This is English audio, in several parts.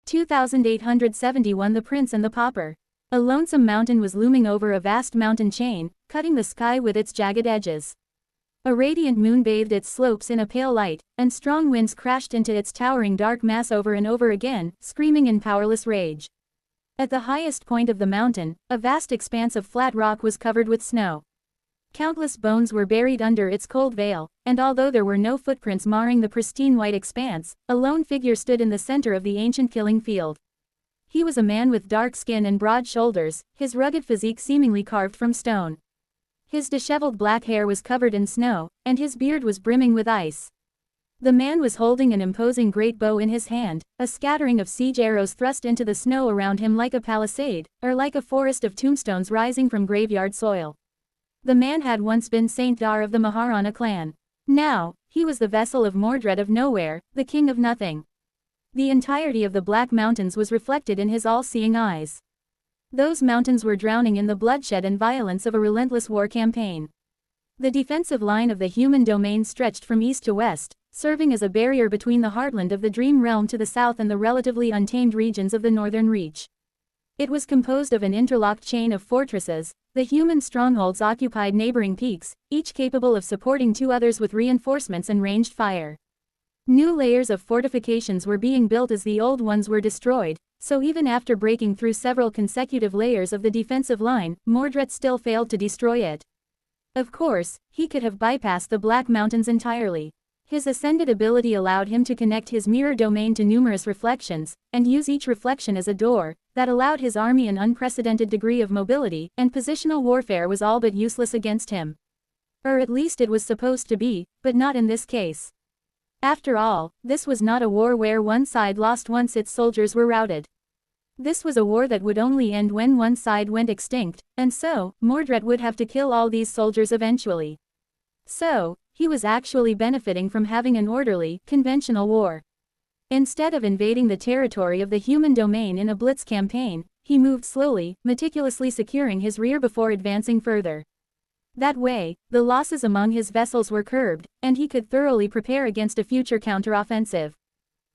2871 The Prince and the Pauper. A lonesome mountain was looming over a vast mountain chain, cutting the sky with its jagged edges. A radiant moon bathed its slopes in a pale light, and strong winds crashed into its towering dark mass over and over again, screaming in powerless rage. At the highest point of the mountain, a vast expanse of flat rock was covered with snow. Countless bones were buried under its cold veil, and although there were no footprints marring the pristine white expanse, a lone figure stood in the center of the ancient killing field. He was a man with dark skin and broad shoulders, his rugged physique seemingly carved from stone. His disheveled black hair was covered in snow, and his beard was brimming with ice. The man was holding an imposing great bow in his hand, a scattering of siege arrows thrust into the snow around him like a palisade, or like a forest of tombstones rising from graveyard soil. The man had once been Saint Dar of the Maharana clan. Now, he was the vessel of Mordred of Nowhere, the king of nothing. The entirety of the Black Mountains was reflected in his all-seeing eyes. Those mountains were drowning in the bloodshed and violence of a relentless war campaign. The defensive line of the human domain stretched from east to west, serving as a barrier between the heartland of the Dream Realm to the south and the relatively untamed regions of the Northern Reach. It was composed of an interlocked chain of fortresses. The human strongholds occupied neighboring peaks, each capable of supporting two others with reinforcements and ranged fire. New layers of fortifications were being built as the old ones were destroyed, so even after breaking through several consecutive layers of the defensive line, Mordred still failed to destroy it. Of course, he could have bypassed the Black Mountains entirely. His ascended ability allowed him to connect his mirror domain to numerous reflections, and use each reflection as a door, that allowed his army an unprecedented degree of mobility, and positional warfare was all but useless against him. Or at least it was supposed to be, but not in this case. After all, this was not a war where one side lost once its soldiers were routed. This was a war that would only end when one side went extinct, and so, Mordred would have to kill all these soldiers eventually. So, he was actually benefiting from having an orderly, conventional war. Instead of invading the territory of the human domain in a blitz campaign, he moved slowly, meticulously securing his rear before advancing further. That way, the losses among his vessels were curbed, and he could thoroughly prepare against a future counteroffensive.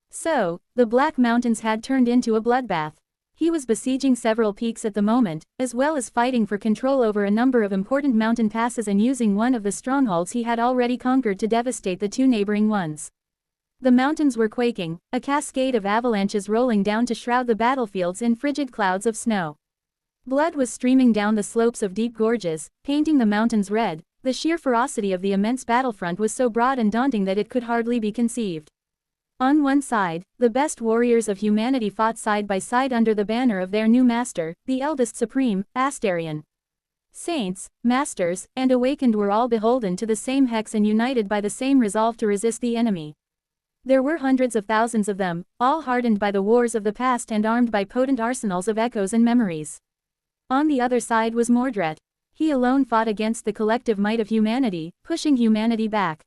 So, the Black Mountains had turned into a bloodbath. He was besieging several peaks at the moment, as well as fighting for control over a number of important mountain passes and using one of the strongholds he had already conquered to devastate the two neighboring ones. The mountains were quaking, a cascade of avalanches rolling down to shroud the battlefields in frigid clouds of snow. Blood was streaming down the slopes of deep gorges, painting the mountains red. The sheer ferocity of the immense battlefront was so broad and daunting that it could hardly be conceived. On one side, the best warriors of humanity fought side by side under the banner of their new master, the eldest supreme, Astarion. Saints, masters, and awakened were all beholden to the same hex and united by the same resolve to resist the enemy. There were hundreds of thousands of them, all hardened by the wars of the past and armed by potent arsenals of echoes and memories. On the other side was Mordred. He alone fought against the collective might of humanity, pushing humanity back.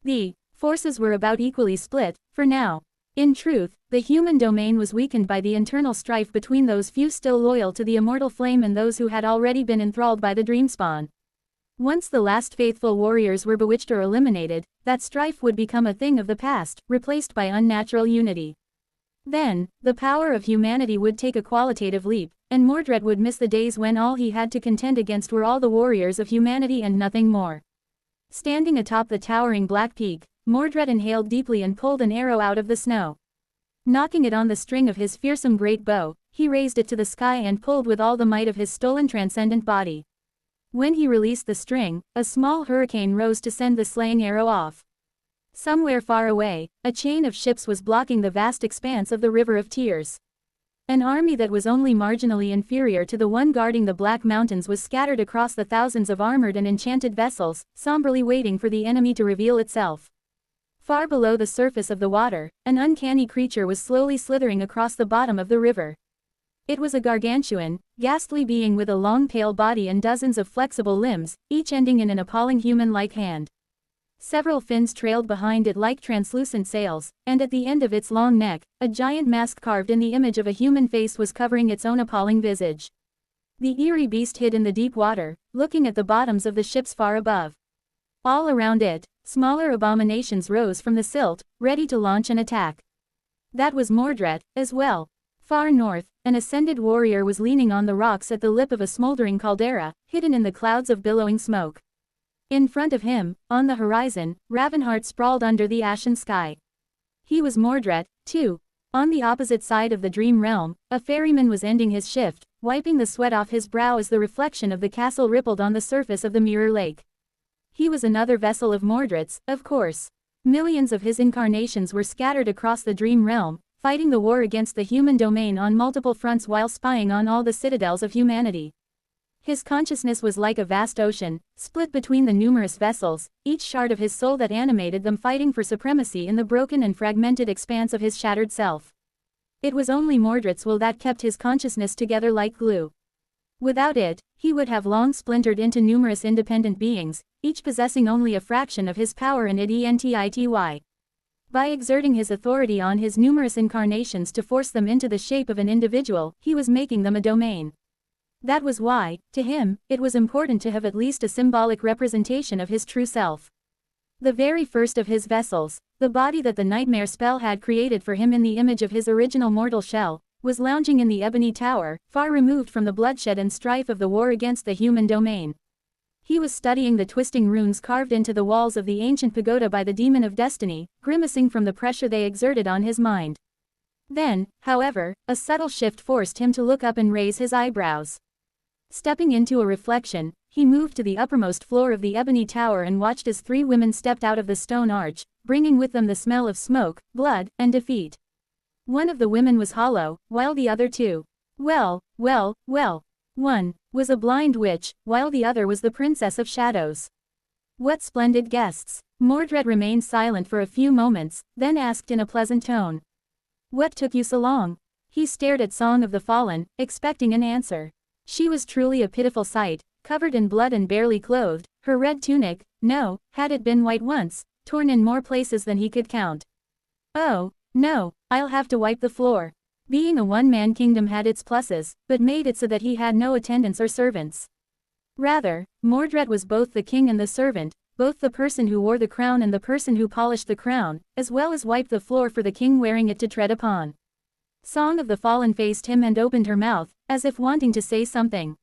The forces were about equally split, for now. In truth, the human domain was weakened by the internal strife between those few still loyal to the immortal flame and those who had already been enthralled by the Dreamspawn. Once the last faithful warriors were bewitched or eliminated, that strife would become a thing of the past, replaced by unnatural unity. Then, the power of humanity would take a qualitative leap, and Mordred would miss the days when all he had to contend against were all the warriors of humanity and nothing more. Standing atop the towering black peak, Mordred inhaled deeply and pulled an arrow out of the snow. Knocking it on the string of his fearsome great bow, he raised it to the sky and pulled with all the might of his stolen transcendent body. When he released the string, a small hurricane rose to send the slaying arrow off. Somewhere far away, a chain of ships was blocking the vast expanse of the River of Tears. An army that was only marginally inferior to the one guarding the Black Mountains was scattered across the thousands of armored and enchanted vessels, somberly waiting for the enemy to reveal itself. Far below the surface of the water, an uncanny creature was slowly slithering across the bottom of the river. It was a gargantuan, ghastly being with a long pale body and dozens of flexible limbs, each ending in an appalling human-like hand. Several fins trailed behind it like translucent sails, and at the end of its long neck, a giant mask carved in the image of a human face was covering its own appalling visage. The eerie beast hid in the deep water, looking at the bottoms of the ships far above. All around it, smaller abominations rose from the silt, ready to launch an attack. That was Mordred, as well. Far north, an ascended warrior was leaning on the rocks at the lip of a smoldering caldera, hidden in the clouds of billowing smoke. In front of him, on the horizon, Ravenheart sprawled under the ashen sky. He was Mordred, too. On the opposite side of the dream realm, a ferryman was ending his shift, wiping the sweat off his brow as the reflection of the castle rippled on the surface of the mirror lake. He was another vessel of Mordred's, of course. Millions of his incarnations were scattered across the dream realm, fighting the war against the human domain on multiple fronts while spying on all the citadels of humanity. His consciousness was like a vast ocean, split between the numerous vessels, each shard of his soul that animated them fighting for supremacy in the broken and fragmented expanse of his shattered self. It was only Mordred's will that kept his consciousness together like glue. Without it, he would have long splintered into numerous independent beings, each possessing only a fraction of his power and identity. By exerting his authority on his numerous incarnations to force them into the shape of an individual, he was making them a domain. That was why, to him, it was important to have at least a symbolic representation of his true self. The very first of his vessels, the body that the nightmare spell had created for him in the image of his original mortal shell, was lounging in the ebony tower, far removed from the bloodshed and strife of the war against the human domain. He was studying the twisting runes carved into the walls of the ancient pagoda by the demon of destiny, grimacing from the pressure they exerted on his mind. Then, however, a subtle shift forced him to look up and raise his eyebrows. Stepping into a reflection, he moved to the uppermost floor of the ebony tower and watched as 3 women stepped out of the stone arch, bringing with them the smell of smoke, blood, and defeat. One of the women was hollow, while the other 2. Well. One was a blind witch, while the other was the Princess of Shadows. What splendid guests! Mordred remained silent for a few moments, then asked in a pleasant tone. What took you so long? He stared at Song of the Fallen, expecting an answer. She was truly a pitiful sight, covered in blood and barely clothed, her red tunic, no, had it been white once, torn in more places than he could count. Oh, no, I'll have to wipe the floor. Being a one-man kingdom had its pluses, but made it so that he had no attendants or servants. Rather, Mordred was both the king and the servant, both the person who wore the crown and the person who polished the crown, as well as wiped the floor for the king wearing it to tread upon. Song of the Fallen faced him and opened her mouth, as if wanting to say something.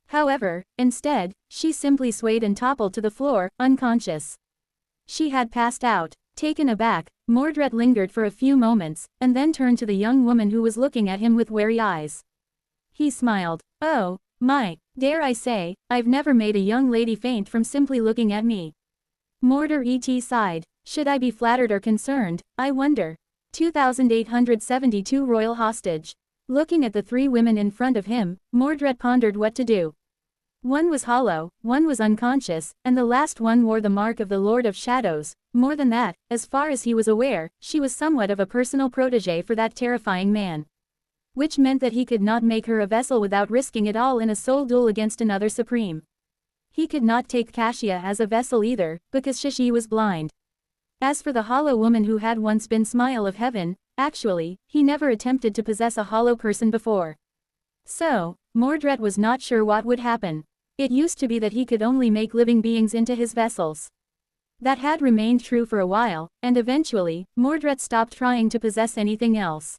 However, instead, she simply swayed and toppled to the floor, unconscious. She had passed out. Taken aback, Mordred lingered for a few moments, and then turned to the young woman who was looking at him with wary eyes. He smiled. Oh, my, dare I say, I've never made a young lady faint from simply looking at me. Mordred sighed. Should I be flattered or concerned, I wonder. 2872 Royal Hostage. Looking at the 3 women in front of him, Mordred pondered what to do. One was hollow, one was unconscious, and the last one wore the mark of the Lord of Shadows. More than that, as far as he was aware, she was somewhat of a personal protégé for that terrifying man. Which meant that he could not make her a vessel without risking it all in a soul duel against another supreme. He could not take Kashia as a vessel either, because she was blind. As for the hollow woman who had once been Smile of Heaven, actually, he never attempted to possess a hollow person before. So, Mordred was not sure what would happen. It used to be that he could only make living beings into his vessels. That had remained true for a while, and eventually, Mordred stopped trying to possess anything else.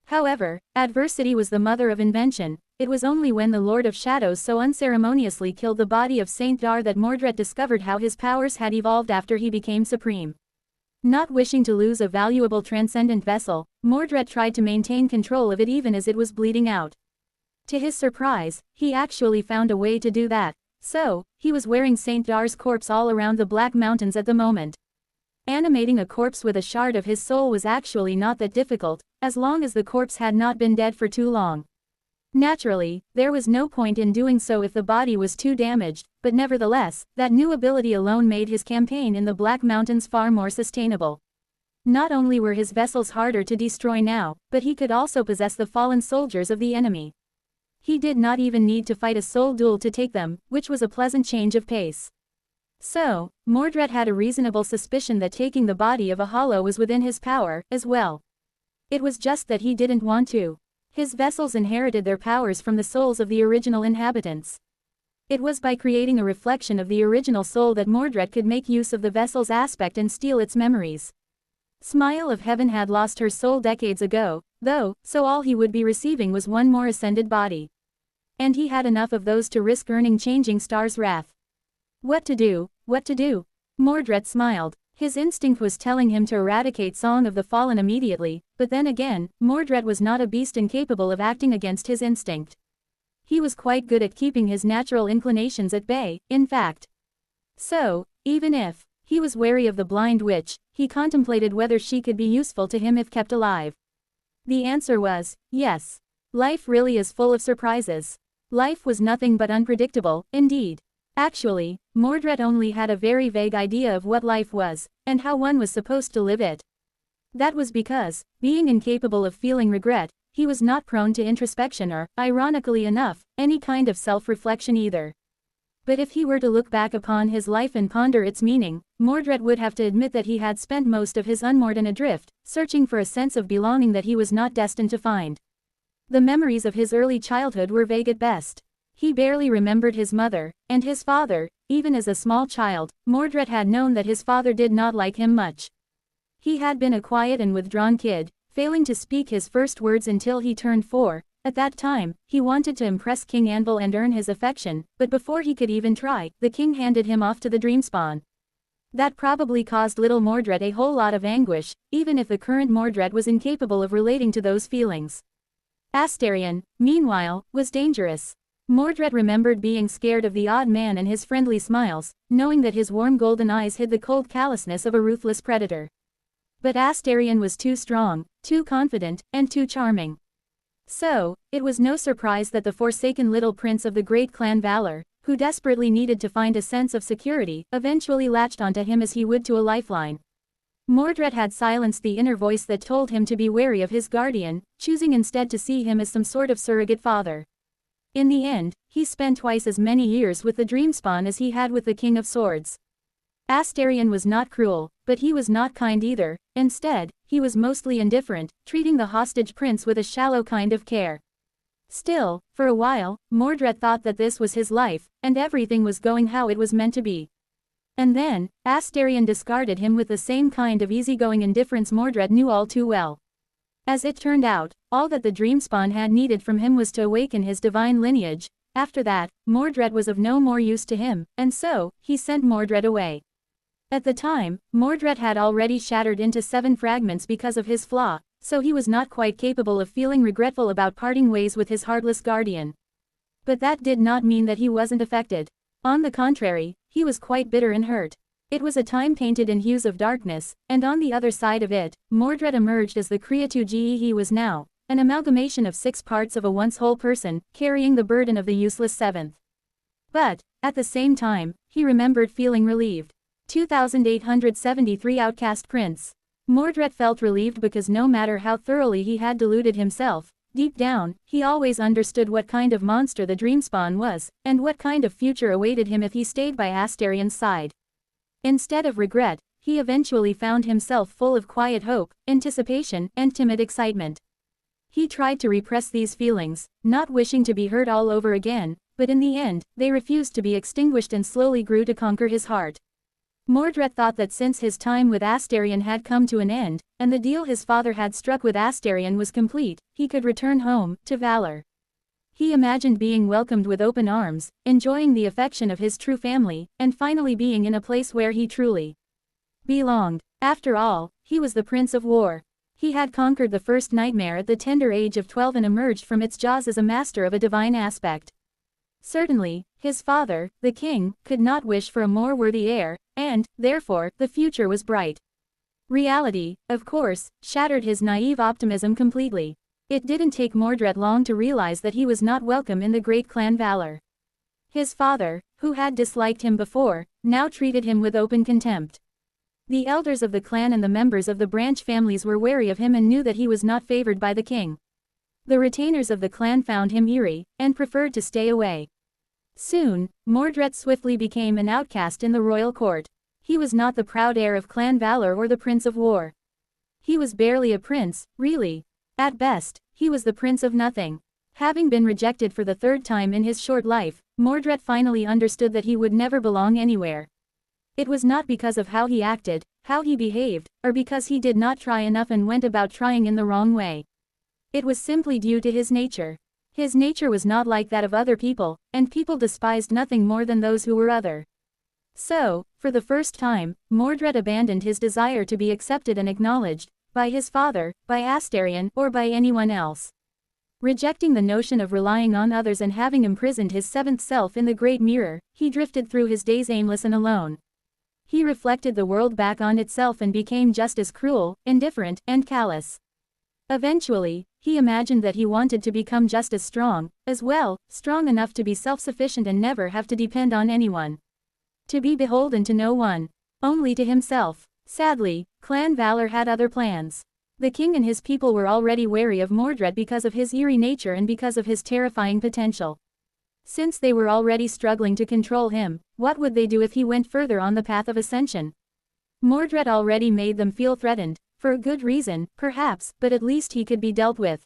However, adversity was the mother of invention. It was only when the Lord of Shadows so unceremoniously killed the body of Saint Dar that Mordred discovered how his powers had evolved after he became supreme. Not wishing to lose a valuable transcendent vessel, Mordred tried to maintain control of it even as it was bleeding out. To his surprise, he actually found a way to do that. So, he was wearing Saint Dar's corpse all around the Black Mountains at the moment. Animating a corpse with a shard of his soul was actually not that difficult, as long as the corpse had not been dead for too long. Naturally, there was no point in doing so if the body was too damaged, but nevertheless, that new ability alone made his campaign in the Black Mountains far more sustainable. Not only were his vessels harder to destroy now, but he could also possess the fallen soldiers of the enemy. He did not even need to fight a soul duel to take them, which was a pleasant change of pace. So, Mordred had a reasonable suspicion that taking the body of a hollow was within his power, as well. It was just that he didn't want to. His vessels inherited their powers from the souls of the original inhabitants. It was by creating a reflection of the original soul that Mordred could make use of the vessel's aspect and steal its memories. Smile of Heaven had lost her soul decades ago, though, so all he would be receiving was one more ascended body. And he had enough of those to risk earning Changing Star's wrath. What to do, what to do? Mordred smiled. His instinct was telling him to eradicate Song of the Fallen immediately, but then again, Mordred was not a beast incapable of acting against his instinct. He was quite good at keeping his natural inclinations at bay, in fact. So, even if he was wary of the blind witch, he contemplated whether she could be useful to him if kept alive. The answer was, yes. Life really is full of surprises. Life was nothing but unpredictable, indeed. Actually, Mordred only had a very vague idea of what life was, and how one was supposed to live it. That was because, being incapable of feeling regret, he was not prone to introspection or, ironically enough, any kind of self-reflection either. But if he were to look back upon his life and ponder its meaning, Mordred would have to admit that he had spent most of his unmoored adrift, searching for a sense of belonging that he was not destined to find. The memories of his early childhood were vague at best. He barely remembered his mother, and his father. Even as a small child, Mordred had known that his father did not like him much. He had been a quiet and withdrawn kid, failing to speak his first words until he turned 4. At that time, he wanted to impress King Anvil and earn his affection, but before he could even try, the king handed him off to the Dreamspawn. That probably caused little Mordred a whole lot of anguish, even if the current Mordred was incapable of relating to those feelings. Astarion, meanwhile, was dangerous. Mordred remembered being scared of the odd man and his friendly smiles, knowing that his warm golden eyes hid the cold callousness of a ruthless predator. But Astarion was too strong, too confident, and too charming. So, it was no surprise that the forsaken little prince of the great clan Valor, who desperately needed to find a sense of security, eventually latched onto him as he would to a lifeline. Mordred had silenced the inner voice that told him to be wary of his guardian, choosing instead to see him as some sort of surrogate father. In the end, he spent twice as many years with the Dreamspawn as he had with the King of Swords. Astarion was not cruel, but he was not kind either. Instead, he was mostly indifferent, treating the hostage prince with a shallow kind of care. Still, for a while, Mordred thought that this was his life, and everything was going how it was meant to be. And then, Astarion discarded him with the same kind of easygoing indifference Mordred knew all too well. As it turned out, all that the Dreamspawn had needed from him was to awaken his divine lineage. After that, Mordred was of no more use to him, and so, he sent Mordred away. At the time, Mordred had already shattered into 7 fragments because of his flaw, so he was not quite capable of feeling regretful about parting ways with his heartless guardian. But that did not mean that he wasn't affected. On the contrary, he was quite bitter and hurt. It was a time painted in hues of darkness, and on the other side of it, Mordred emerged as the Creatu Ge he was now, an amalgamation of 6 parts of a once whole person, carrying the burden of the useless 7th. But, at the same time, he remembered feeling relieved. 2873 Outcast Prince. Mordred felt relieved because no matter how thoroughly he had deluded himself, deep down, he always understood what kind of monster the Dreamspawn was, and what kind of future awaited him if he stayed by Astarion's side. Instead of regret, he eventually found himself full of quiet hope, anticipation, and timid excitement. He tried to repress these feelings, not wishing to be hurt all over again, but in the end, they refused to be extinguished and slowly grew to conquer his heart. Mordred thought that since his time with Astarion had come to an end, and the deal his father had struck with Astarion was complete, he could return home, to Valor. He imagined being welcomed with open arms, enjoying the affection of his true family, and finally being in a place where he truly belonged. After all, he was the Prince of War. He had conquered the first nightmare at the tender age of 12 and emerged from its jaws as a master of a divine aspect. Certainly, his father, the king, could not wish for a more worthy heir, and, therefore, the future was bright. Reality, of course, shattered his naive optimism completely. It didn't take Mordred long to realize that he was not welcome in the great clan Valor. His father, who had disliked him before, now treated him with open contempt. The elders of the clan and the members of the branch families were wary of him and knew that he was not favored by the king. The retainers of the clan found him eerie, and preferred to stay away. Soon, Mordred swiftly became an outcast in the royal court. He was not the proud heir of Clan Valor or the Prince of War. He was barely a prince, really. At best, he was the prince of nothing. Having been rejected for the 3rd time in his short life, Mordred finally understood that he would never belong anywhere. It was not because of how he acted, how he behaved, or because he did not try enough and went about trying in the wrong way. It was simply due to his nature. His nature was not like that of other people, and people despised nothing more than those who were other. So, for the first time, Mordred abandoned his desire to be accepted and acknowledged, by his father, by Astarion, or by anyone else. Rejecting the notion of relying on others and having imprisoned his seventh self in the great mirror, he drifted through his days aimless and alone. He reflected the world back on itself and became just as cruel, indifferent, and callous. Eventually, he imagined that he wanted to become just as strong, as well, strong enough to be self-sufficient and never have to depend on anyone. To be beholden to no one. Only to himself. Sadly, Clan Valor had other plans. The king and his people were already wary of Mordred because of his eerie nature and because of his terrifying potential. Since they were already struggling to control him, what would they do if he went further on the path of ascension? Mordred already made them feel threatened, for a good reason, perhaps, but at least he could be dealt with.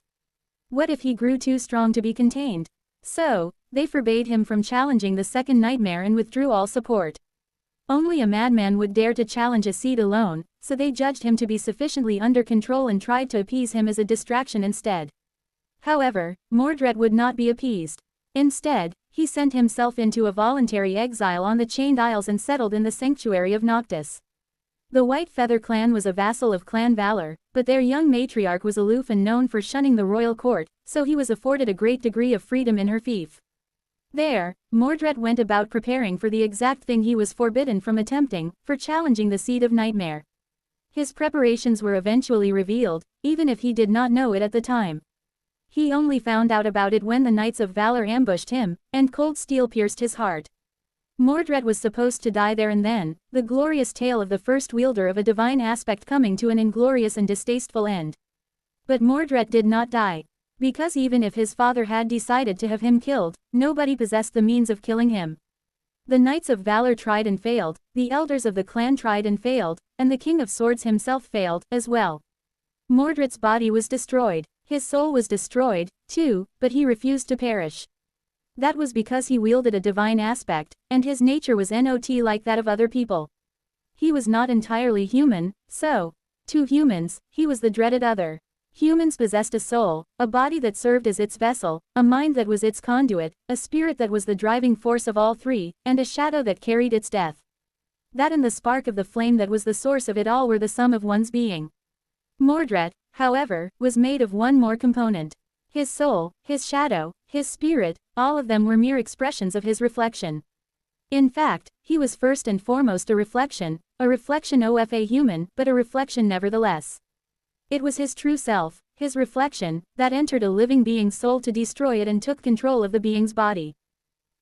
What if he grew too strong to be contained? So, they forbade him from challenging the second nightmare and withdrew all support. Only a madman would dare to challenge a seed alone, so they judged him to be sufficiently under control and tried to appease him as a distraction instead. However, Mordred would not be appeased. Instead, he sent himself into a voluntary exile on the Chained Isles and settled in the sanctuary of Noctis. The White Feather clan was a vassal of Clan Valor, but their young matriarch was aloof and known for shunning the royal court, so he was afforded a great degree of freedom in her fief. There, Mordred went about preparing for the exact thing he was forbidden from attempting, for challenging the Seed of Nightmare. His preparations were eventually revealed, even if he did not know it at the time. He only found out about it when the Knights of Valor ambushed him, and cold steel pierced his heart. Mordred was supposed to die there and then, the glorious tale of the first wielder of a divine aspect coming to an inglorious and distasteful end. But Mordred did not die. Because even if his father had decided to have him killed, nobody possessed the means of killing him. The Knights of Valor tried and failed, the elders of the clan tried and failed, and the King of Swords himself failed, as well. Mordred's body was destroyed. His soul was destroyed, too, but he refused to perish. That was because he wielded a divine aspect, and his nature was not like that of other people. He was not entirely human, so, to humans, he was the dreaded other. Humans possessed a soul, a body that served as its vessel, a mind that was its conduit, a spirit that was the driving force of all three, and a shadow that carried its death. That and the spark of the flame that was the source of it all were the sum of one's being. Mordred, however, was made of one more component. His soul, his shadow, his spirit, all of them were mere expressions of his reflection. In fact, he was first and foremost a reflection of a human, but a reflection nevertheless. It was his true self, his reflection, that entered a living being's soul to destroy it and took control of the being's body.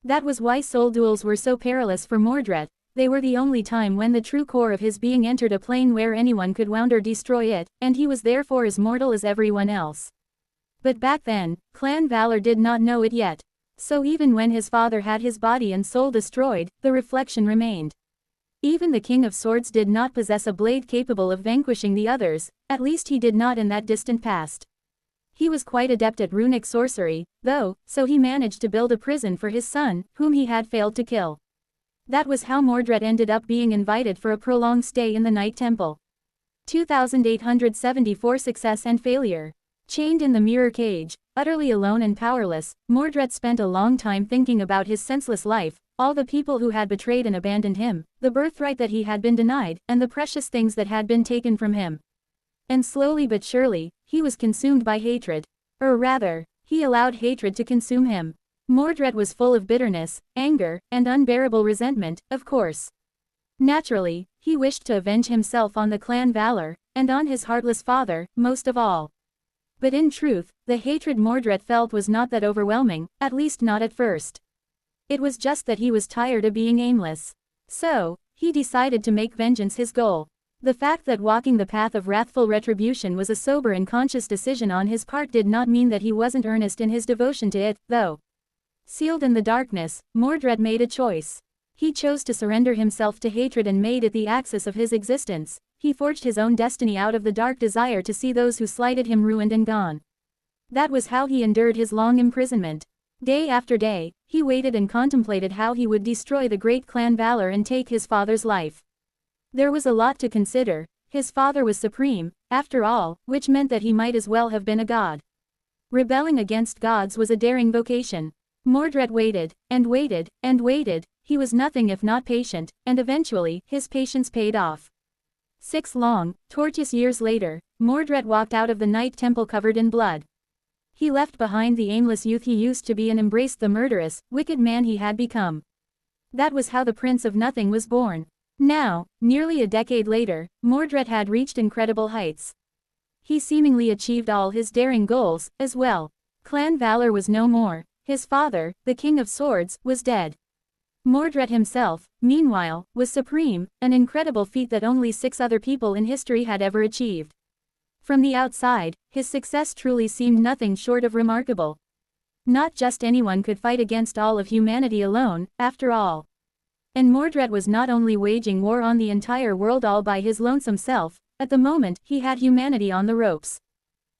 That was why soul duels were so perilous for Mordred. They were the only time when the true core of his being entered a plane where anyone could wound or destroy it, and he was therefore as mortal as everyone else. But back then, Clan Valor did not know it yet. So even when his father had his body and soul destroyed, the reflection remained. Even the King of Swords did not possess a blade capable of vanquishing the others, at least he did not in that distant past. He was quite adept at runic sorcery, though, so he managed to build a prison for his son, whom he had failed to kill. That was how Mordred ended up being invited for a prolonged stay in the Night Temple. 2874 Success and Failure. Chained in the mirror cage, utterly alone and powerless, Mordred spent a long time thinking about his senseless life, all the people who had betrayed and abandoned him, the birthright that he had been denied, and the precious things that had been taken from him. And slowly but surely, he was consumed by hatred. Or rather, he allowed hatred to consume him. Mordred was full of bitterness, anger, and unbearable resentment, of course. Naturally, he wished to avenge himself on the Clan Valor, and on his heartless father, most of all. But in truth, the hatred Mordred felt was not that overwhelming, at least not at first. It was just that he was tired of being aimless. So, he decided to make vengeance his goal. The fact that walking the path of wrathful retribution was a sober and conscious decision on his part did not mean that he wasn't earnest in his devotion to it, though. Sealed in the darkness, Mordred made a choice. He chose to surrender himself to hatred and made it the axis of his existence. He forged his own destiny out of the dark desire to see those who slighted him ruined and gone. That was how he endured his long imprisonment. Day after day, he waited and contemplated how he would destroy the great clan Valor and take his father's life. There was a lot to consider. His father was supreme, after all, which meant that he might as well have been a god. Rebelling against gods was a daring vocation. Mordred waited, and waited, and waited. He was nothing if not patient, and eventually, his patience paid off. 6 long, tortuous years later, Mordred walked out of the Night Temple covered in blood. He left behind the aimless youth he used to be and embraced the murderous, wicked man he had become. That was how the Prince of Nothing was born. Now, nearly a decade later, Mordred had reached incredible heights. He seemingly achieved all his daring goals, as well. Clan Valor was no more. His father, the King of Swords, was dead. Mordred himself, meanwhile, was supreme, an incredible feat that only 6 other people in history had ever achieved. From the outside, his success truly seemed nothing short of remarkable. Not just anyone could fight against all of humanity alone, after all. And Mordred was not only waging war on the entire world all by his lonesome self, at the moment, he had humanity on the ropes.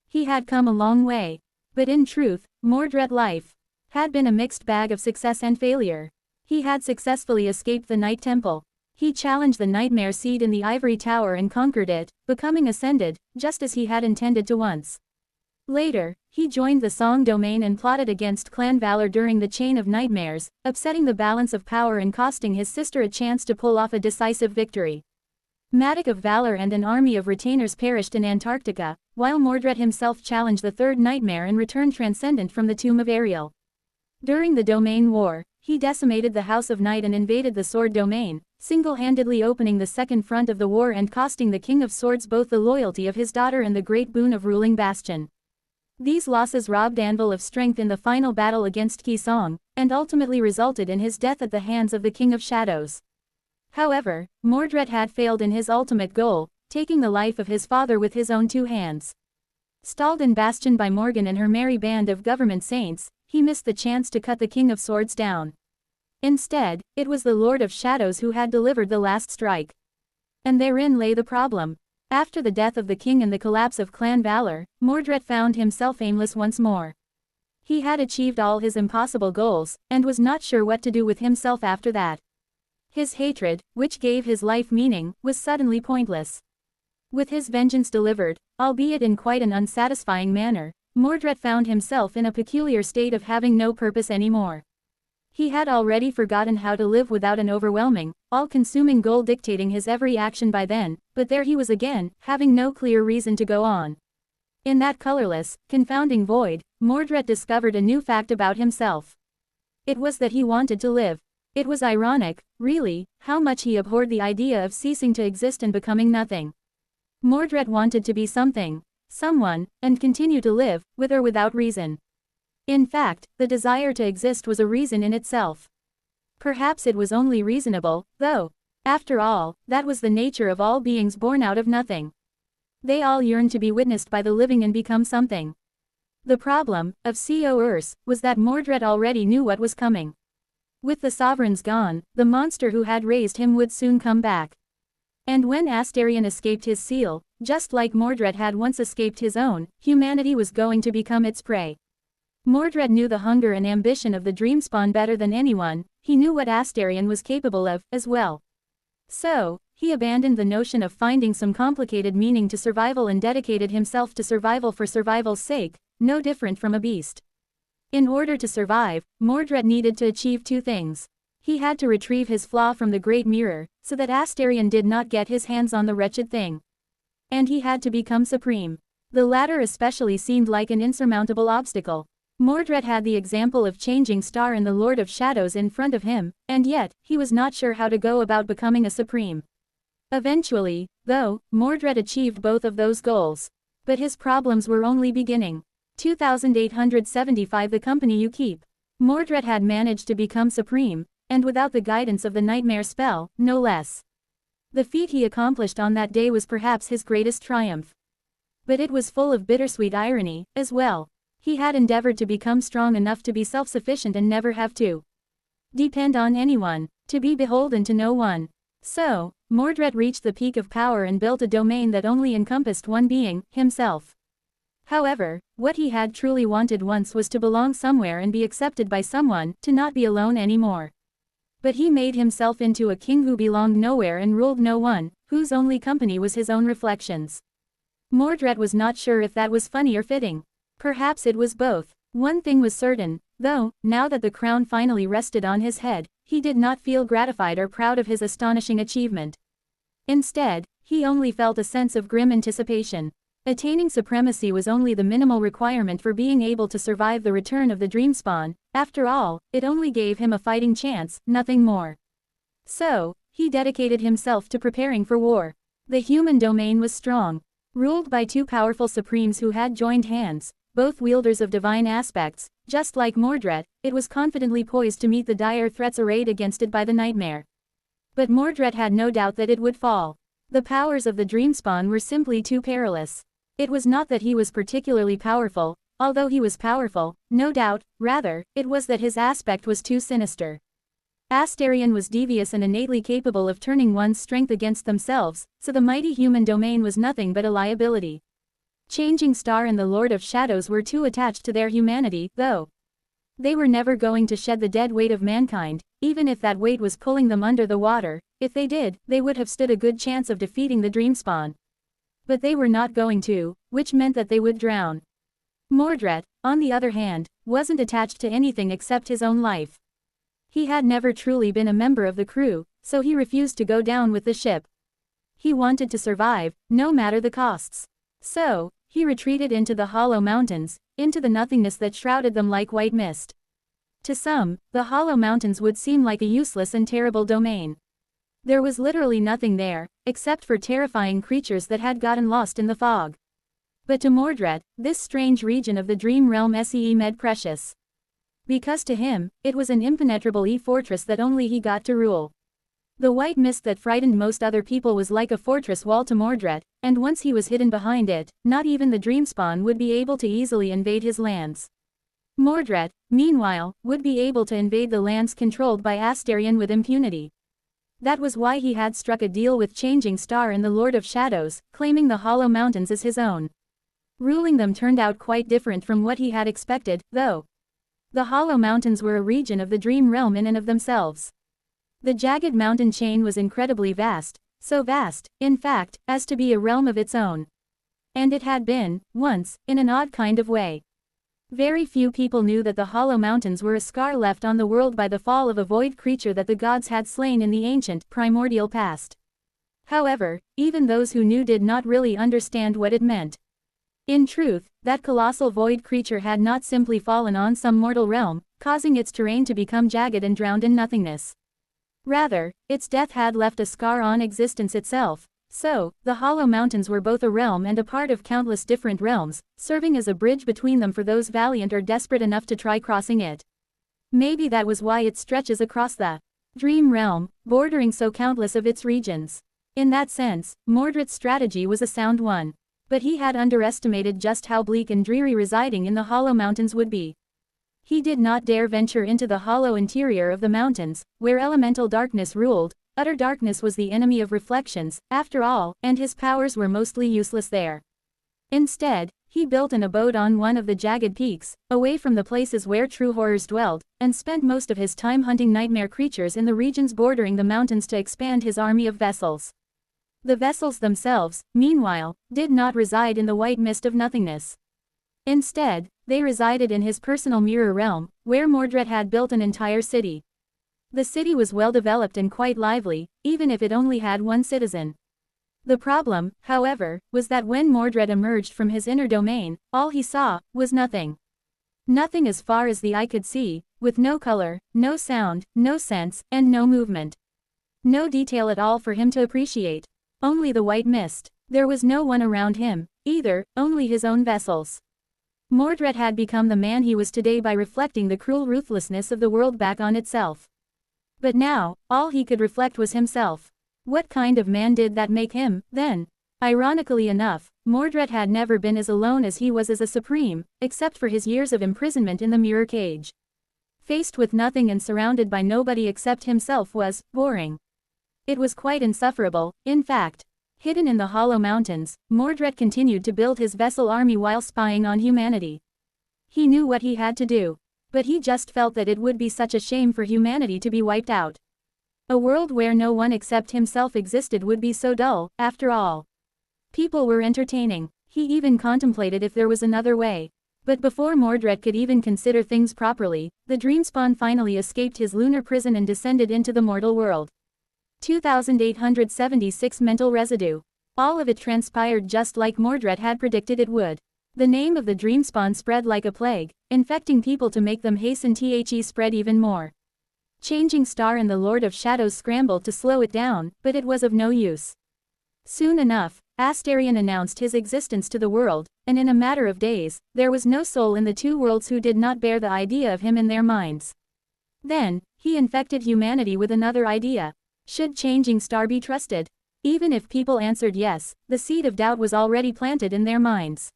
He had come a long way. But in truth, Mordred's life had been a mixed bag of success and failure. He had successfully escaped the Night Temple. He challenged the Nightmare Seed in the Ivory Tower and conquered it, becoming ascended, just as he had intended to once. Later, he joined the Song Domain and plotted against Clan Valor during the Chain of Nightmares, upsetting the balance of power and costing his sister a chance to pull off a decisive victory. Matic of Valor and an army of retainers perished in Antarctica, while Mordred himself challenged the Third Nightmare and returned transcendent from the tomb of Ariel. During the Domain War, he decimated the House of Night and invaded the Sword Domain, single-handedly opening the second front of the war and costing the King of Swords both the loyalty of his daughter and the great boon of ruling Bastion. These losses robbed Anvil of strength in the final battle against Ki Song, and ultimately resulted in his death at the hands of the King of Shadows. However, Mordred had failed in his ultimate goal, taking the life of his father with his own 2 hands. Stalled in Bastion by Morgan and her merry band of government saints, he missed the chance to cut the King of Swords down. Instead, it was the Lord of Shadows who had delivered the last strike. And therein lay the problem. After the death of the king and the collapse of Clan Valor, Mordred found himself aimless once more. He had achieved all his impossible goals, and was not sure what to do with himself after that. His hatred, which gave his life meaning, was suddenly pointless. With his vengeance delivered, albeit in quite an unsatisfying manner, Mordred found himself in a peculiar state of having no purpose anymore. He had already forgotten how to live without an overwhelming, all-consuming goal dictating his every action by then, but there he was again, having no clear reason to go on. In that colorless, confounding void, Mordred discovered a new fact about himself. It was that he wanted to live. It was ironic, really, how much he abhorred the idea of ceasing to exist and becoming nothing. Mordred wanted to be something, someone, and continue to live, with or without reason. In fact, the desire to exist was a reason in itself. Perhaps it was only reasonable, though. After all, that was the nature of all beings born out of nothing. They all yearned to be witnessed by the living and become something. The problem, of Co. Urs, was that Mordred already knew what was coming. With the sovereigns gone, the monster who had raised him would soon come back. And when Astarion escaped his seal, just like Mordred had once escaped his own, humanity was going to become its prey. Mordred knew the hunger and ambition of the Dreamspawn better than anyone, he knew what Astarion was capable of, as well. So, he abandoned the notion of finding some complicated meaning to survival and dedicated himself to survival for survival's sake, no different from a beast. In order to survive, Mordred needed to achieve 2 things. He had to retrieve his flaw from the Great Mirror, so that Astarion did not get his hands on the wretched thing. And he had to become supreme. The latter especially seemed like an insurmountable obstacle. Mordred had the example of Changing Star and the Lord of Shadows in front of him, and yet, he was not sure how to go about becoming a supreme. Eventually, though, Mordred achieved both of those goals. But his problems were only beginning. 2875 The company you keep. Mordred had managed to become supreme, and without the guidance of the Nightmare spell, no less. The feat he accomplished on that day was perhaps his greatest triumph. But it was full of bittersweet irony, as well. He had endeavored to become strong enough to be self-sufficient and never have to depend on anyone, to be beholden to no one. So, Mordred reached the peak of power and built a domain that only encompassed one being, himself. However, what he had truly wanted once was to belong somewhere and be accepted by someone, to not be alone anymore. But he made himself into a king who belonged nowhere and ruled no one, whose only company was his own reflections. Mordred was not sure if that was funny or fitting. Perhaps it was both. One thing was certain, though, now that the crown finally rested on his head, he did not feel gratified or proud of his astonishing achievement. Instead, he only felt a sense of grim anticipation. Attaining supremacy was only the minimal requirement for being able to survive the return of the Dreamspawn. After all, it only gave him a fighting chance, nothing more. So, he dedicated himself to preparing for war. The human domain was strong. Ruled by two powerful supremes who had joined hands, both wielders of divine aspects, just like Mordred, it was confidently poised to meet the dire threats arrayed against it by the nightmare. But Mordred had no doubt that it would fall. The powers of the Dreamspawn were simply too perilous. It was not that he was particularly powerful, although he was powerful, no doubt, rather, it was that his aspect was too sinister. Astarion was devious and innately capable of turning one's strength against themselves, so the mighty human domain was nothing but a liability. Changing Star and the Lord of Shadows were too attached to their humanity, though. They were never going to shed the dead weight of mankind, even if that weight was pulling them under the water. If they did, they would have stood a good chance of defeating the Dreamspawn. But they were not going to, which meant that they would drown. Mordred, on the other hand, wasn't attached to anything except his own life. He had never truly been a member of the crew, so he refused to go down with the ship. He wanted to survive, no matter the costs. So, he retreated into the Hollow Mountains, into the nothingness that shrouded them like white mist. To some, the Hollow Mountains would seem like a useless and terrible domain. There was literally nothing there, except for terrifying creatures that had gotten lost in the fog. But to Mordred, this strange region of the Dream Realm seemed precious. Because to him, it was an impenetrable fortress that only he got to rule. The white mist that frightened most other people was like a fortress wall to Mordred, and once he was hidden behind it, not even the Dreamspawn would be able to easily invade his lands. Mordred, meanwhile, would be able to invade the lands controlled by Astarion with impunity. That was why he had struck a deal with Changing Star and the Lord of Shadows, claiming the Hollow Mountains as his own. Ruling them turned out quite different from what he had expected, though. The Hollow Mountains were a region of the Dream Realm in and of themselves. The jagged mountain chain was incredibly vast, so vast, in fact, as to be a realm of its own. And it had been, once, in an odd kind of way. Very few people knew that the Hollow Mountains were a scar left on the world by the fall of a void creature that the gods had slain in the ancient, primordial past. However, even those who knew did not really understand what it meant. In truth, that colossal void creature had not simply fallen on some mortal realm, causing its terrain to become jagged and drowned in nothingness. Rather, its death had left a scar on existence itself. So, the Hollow Mountains were both a realm and a part of countless different realms, serving as a bridge between them for those valiant or desperate enough to try crossing it. Maybe that was why it stretches across the Dream Realm, bordering so countless of its regions. In that sense, Mordred's strategy was a sound one. But he had underestimated just how bleak and dreary residing in the Hollow Mountains would be. He did not dare venture into the hollow interior of the mountains, where elemental darkness ruled. Utter darkness was the enemy of reflections, after all, and his powers were mostly useless there. Instead, he built an abode on one of the jagged peaks, away from the places where true horrors dwelled, and spent most of his time hunting nightmare creatures in the regions bordering the mountains to expand his army of vessels. The vessels themselves, meanwhile, did not reside in the white mist of nothingness. Instead, they resided in his personal mirror realm, where Mordred had built an entire city. The city was well developed and quite lively, even if it only had one citizen. The problem, however, was that when Mordred emerged from his inner domain, all he saw was nothing. Nothing as far as the eye could see, with no color, no sound, no sense, and no movement. No detail at all for him to appreciate. Only the white mist. There was no one around him, either, only his own vessels. Mordred had become the man he was today by reflecting the cruel ruthlessness of the world back on itself. But now, all he could reflect was himself. What kind of man did that make him, then? Ironically enough, Mordred had never been as alone as he was as a supreme, except for his years of imprisonment in the mirror cage. Faced with nothing and surrounded by nobody except himself was boring. It was quite insufferable, in fact. Hidden in the Hollow Mountains, Mordred continued to build his vessel army while spying on humanity. He knew what he had to do. But he just felt that it would be such a shame for humanity to be wiped out. A world where no one except himself existed would be so dull, after all. People were entertaining. He even contemplated if there was another way. But before Mordred could even consider things properly, the Dreamspawn finally escaped his lunar prison and descended into the mortal world. 2,876 mental residue. All of it transpired just like Mordred had predicted it would. The name of the Dreamspawn spread like a plague, infecting people to make them hasten to spread even more. Changing Star and the Lord of Shadows scrambled to slow it down, but it was of no use. Soon enough, Astarion announced his existence to the world, and in a matter of days, there was no soul in the two worlds who did not bear the idea of him in their minds. Then, he infected humanity with another idea. Should Changing Star be trusted? Even if people answered yes, the seed of doubt was already planted in their minds.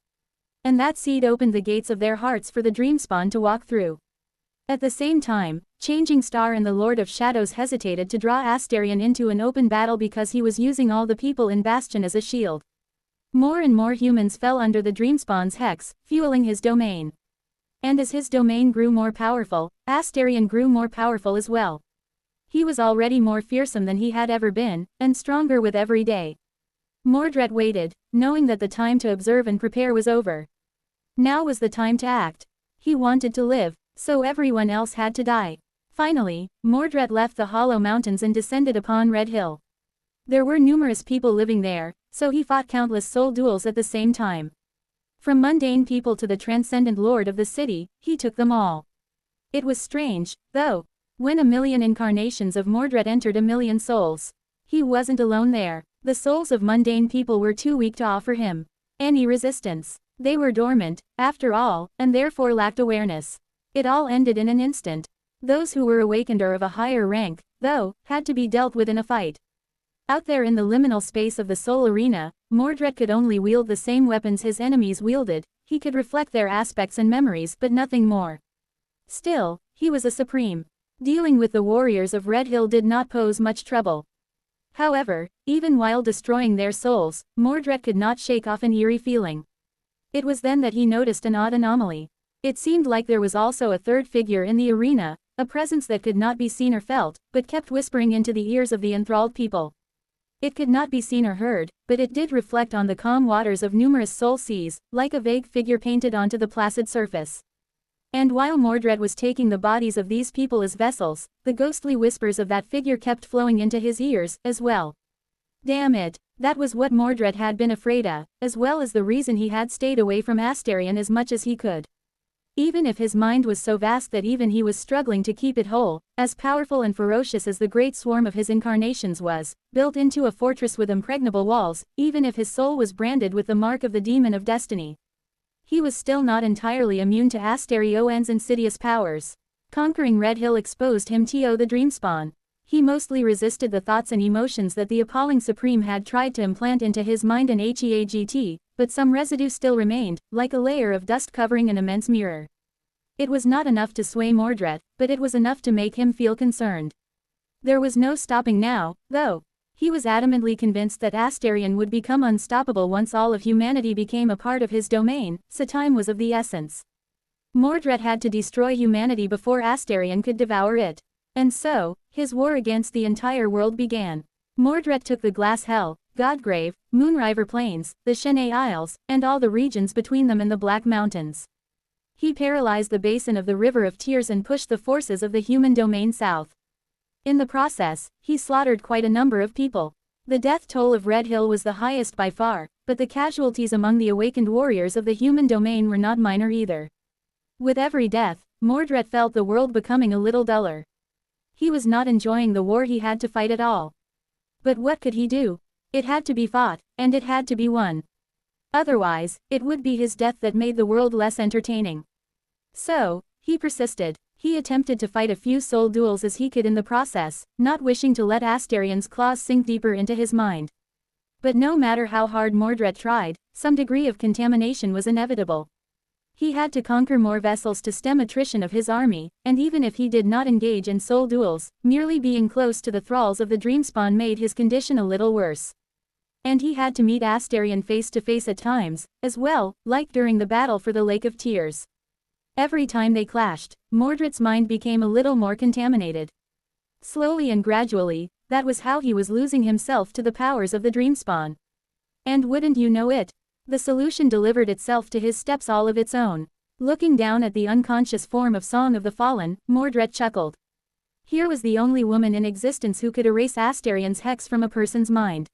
And that seed opened the gates of their hearts for the Dreamspawn to walk through. At the same time, Changing Star and the Lord of Shadows hesitated to draw Astarion into an open battle because he was using all the people in Bastion as a shield. More and more humans fell under the Dreamspawn's hex, fueling his domain. And as his domain grew more powerful, Astarion grew more powerful as well. He was already more fearsome than he had ever been, and stronger with every day. Mordred waited, knowing that the time to observe and prepare was over. Now was the time to act. He wanted to live, so everyone else had to die. Finally, Mordred left the Hollow Mountains and descended upon Red Hill. There were numerous people living there, so he fought countless soul duels at the same time. From mundane people to the transcendent lord of the city, he took them all. It was strange, though. When a million incarnations of Mordred entered a million souls. He wasn't alone there. The souls of mundane people were too weak to offer him any resistance. They were dormant, after all, and therefore lacked awareness. It all ended in an instant. Those who were awakened or of a higher rank, though, had to be dealt with in a fight. Out there in the liminal space of the soul arena, Mordred could only wield the same weapons his enemies wielded. He could reflect their aspects and memories but nothing more. Still, he was a supreme. Dealing with the warriors of Red Hill did not pose much trouble. However, even while destroying their souls, Mordred could not shake off an eerie feeling. It was then that he noticed an odd anomaly. It seemed like there was also a third figure in the arena, a presence that could not be seen or felt, but kept whispering into the ears of the enthralled people. It could not be seen or heard, but it did reflect on the calm waters of numerous soul seas, like a vague figure painted onto the placid surface. And while Mordred was taking the bodies of these people as vessels, the ghostly whispers of that figure kept flowing into his ears, as well. Damn it, that was what Mordred had been afraid of, as well as the reason he had stayed away from Astarion as much as he could. Even if his mind was so vast that even he was struggling to keep it whole, as powerful and ferocious as the great swarm of his incarnations was, built into a fortress with impregnable walls, even if his soul was branded with the mark of the demon of destiny. He was still not entirely immune to Astarion's insidious powers. Conquering Red Hill exposed him to the Dreamspawn. He mostly resisted the thoughts and emotions that the appalling Supreme had tried to implant into his mind and HEAGT, but some residue still remained, like a layer of dust covering an immense mirror. It was not enough to sway Mordred, but it was enough to make him feel concerned. There was no stopping now, though. He was adamantly convinced that Astarion would become unstoppable once all of humanity became a part of his domain, so time was of the essence. Mordred had to destroy humanity before Astarion could devour it. And so, his war against the entire world began. Mordred took the Glass Hell, Godgrave, Moonriver Plains, the Chene Isles, and all the regions between them and the Black Mountains. He paralyzed the basin of the River of Tears and pushed the forces of the human domain south. In the process, he slaughtered quite a number of people. The death toll of Red Hill was the highest by far, but the casualties among the awakened warriors of the human domain were not minor either. With every death, Mordred felt the world becoming a little duller. He was not enjoying the war he had to fight at all. But what could he do? It had to be fought, and it had to be won. Otherwise, it would be his death that made the world less entertaining. So, he persisted. He attempted to fight a few soul duels as he could in the process, not wishing to let Astarion's claws sink deeper into his mind. But no matter how hard Mordred tried, some degree of contamination was inevitable. He had to conquer more vessels to stem attrition of his army, and even if he did not engage in soul duels, merely being close to the thralls of the Dreamspawn made his condition a little worse. And he had to meet Astarion face to face at times, as well, like during the battle for the Lake of Tears. Every time they clashed, Mordred's mind became a little more contaminated. Slowly and gradually, that was how he was losing himself to the powers of the Dreamspawn. And wouldn't you know it? The solution delivered itself to his steps all of its own. Looking down at the unconscious form of Song of the Fallen, Mordred chuckled. Here was the only woman in existence who could erase Astarion's hex from a person's mind.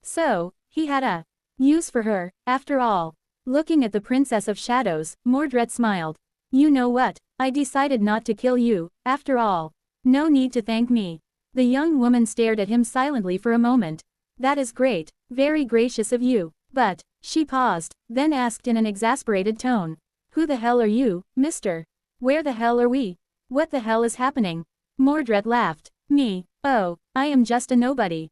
So, he had a use for her, after all. Looking at the Princess of Shadows, Mordred smiled. You know what, I decided not to kill you, after all. No need to thank me. The young woman stared at him silently for a moment. That is great, very gracious of you, but, she paused, then asked in an exasperated tone. Who the hell are you, mister? Where the hell are we? What the hell is happening? Mordred laughed. Me, oh, I am just a nobody.